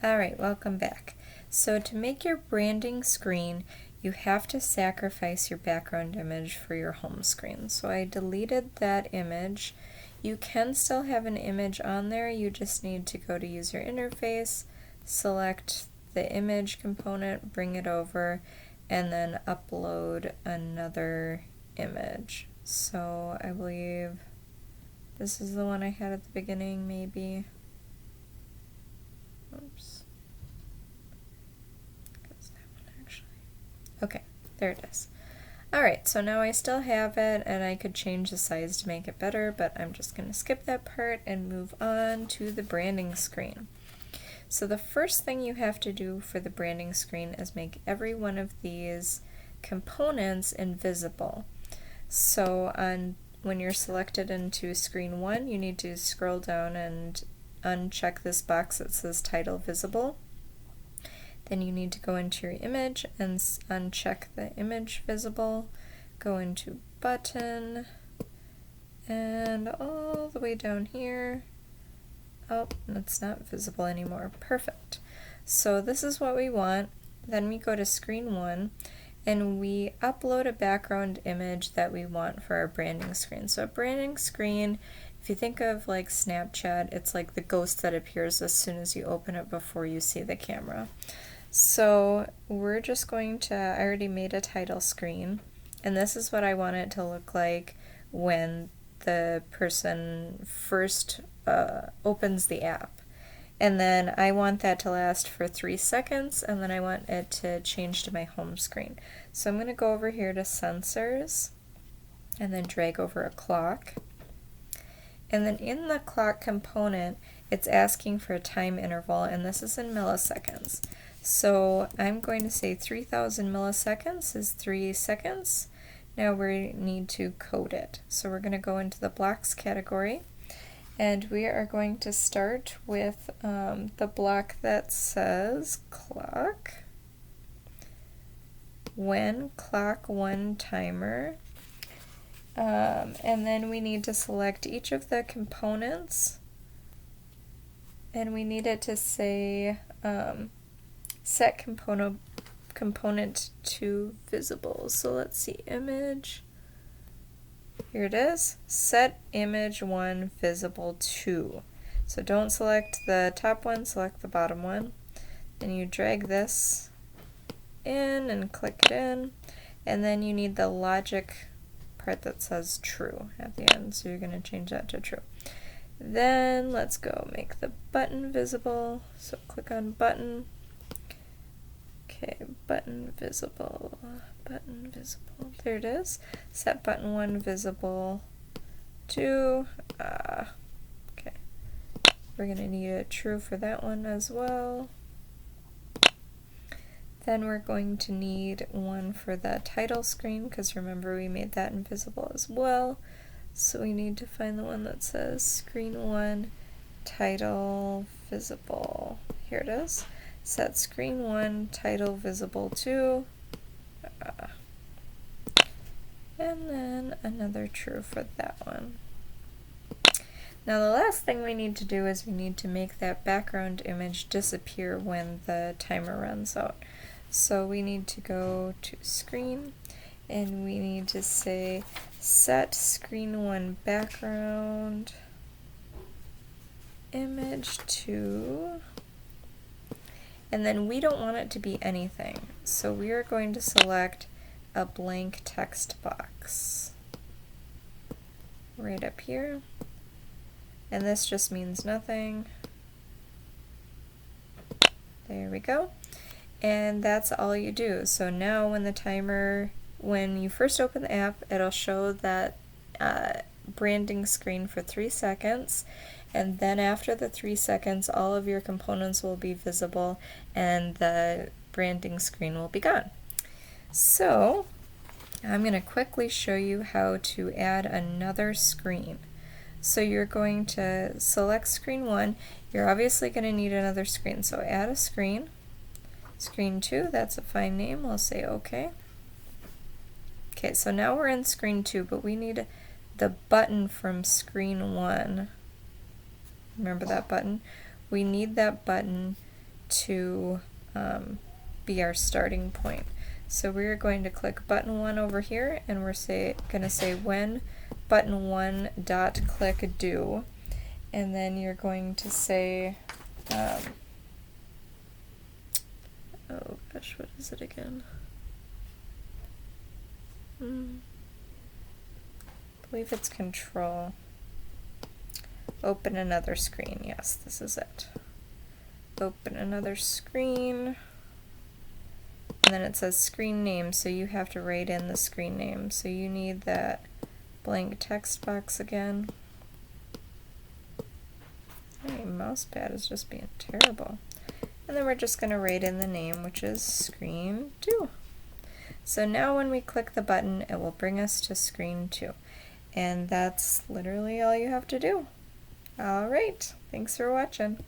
Alright, welcome back. So to make your branding screen, you have to sacrifice your background image for your home screen. So I deleted that image. You can still have an image on there, you just need to go to user interface, select the image component, bring it over, and then upload another image. So I believe this is the one I had at the beginning, maybe. Oops. That's that one actually. Okay, there it is. Alright, so now I still have it and I could change the size to make it better, but I'm just going to skip that part and move on to the branding screen. So the first thing you have to do for the branding screen is make every one of these components invisible. So when you're selected into screen 1, you need to scroll down and uncheck this box that says title visible. Then you need to go into your image and uncheck the image visible, go into button, and all the way down here. Oh, it's not visible anymore. Perfect. So this is what we want. Then we go to screen 1 and we upload a background image that we want for our branding screen. So a branding screen, if you think of like Snapchat, it's like the ghost that appears as soon as you open it before you see the camera. So we're just going to, I already made a title screen, and this is what I want it to look like when the person first opens the app. And then I want that to last for 3 seconds, and then I want it to change to my home screen. So I'm going to go over here to sensors, and then drag over a clock. And then in the clock component, it's asking for a time interval, and this is in milliseconds. So I'm going to say 3000 milliseconds is 3 seconds. Now we need to code it. So we're going to go into the blocks category, and we are going to start with the block that says clock, when clock 1 timer, and then we need to select each of the components, and we need it to say set component to visible. So let's see, image, here it is, set image 1 visible to. So don't select the top one, select the bottom one. Then you drag this in and click it in, and then you need the logic part that says true at the end, so you're going to change that to true. Then let's go make the button visible, so click on button. Okay, button visible, there it is. Set button 1 visible to, okay, we're going to need a true for that one as well. Then we're going to need one for the title screen, because remember we made that invisible as well. So we need to find the one that says screen 1 title visible. Here it is. Set screen 1 title visible to, and then another true for that one. Now the last thing we need to do is we need to make that background image disappear when the timer runs out. So we need to go to screen, and we need to say set screen 1 background image to, and then we don't want it to be anything, so we are going to select a blank text box right up here, and this just means nothing. There we go. And that's all you do. So now when the timer, when you first open the app, it'll show that branding screen for 3 seconds, and then after the 3 seconds all of your components will be visible and the branding screen will be gone. So I'm going to quickly show you how to add another screen. So you're going to select screen 1, you're obviously going to need another screen, so add a screen. Screen 2, that's a fine name, we'll say OK. Okay, so now we're in screen 2, but we need the button from screen 1. Remember that button? We need that button to be our starting point. So we're going to click button 1 over here, and we're going to say when button 1 dot click do, and then you're going to say, oh gosh, what is it again? I believe it's control. Open another screen. Yes, this is it. Open another screen. And then it says screen name, so you have to write in the screen name. So you need that blank text box again. My mouse pad is just being terrible. And then we're just going to write in the name, which is screen 2. So now when we click the button, it will bring us to screen 2. And that's literally all you have to do. Alright, thanks for watching.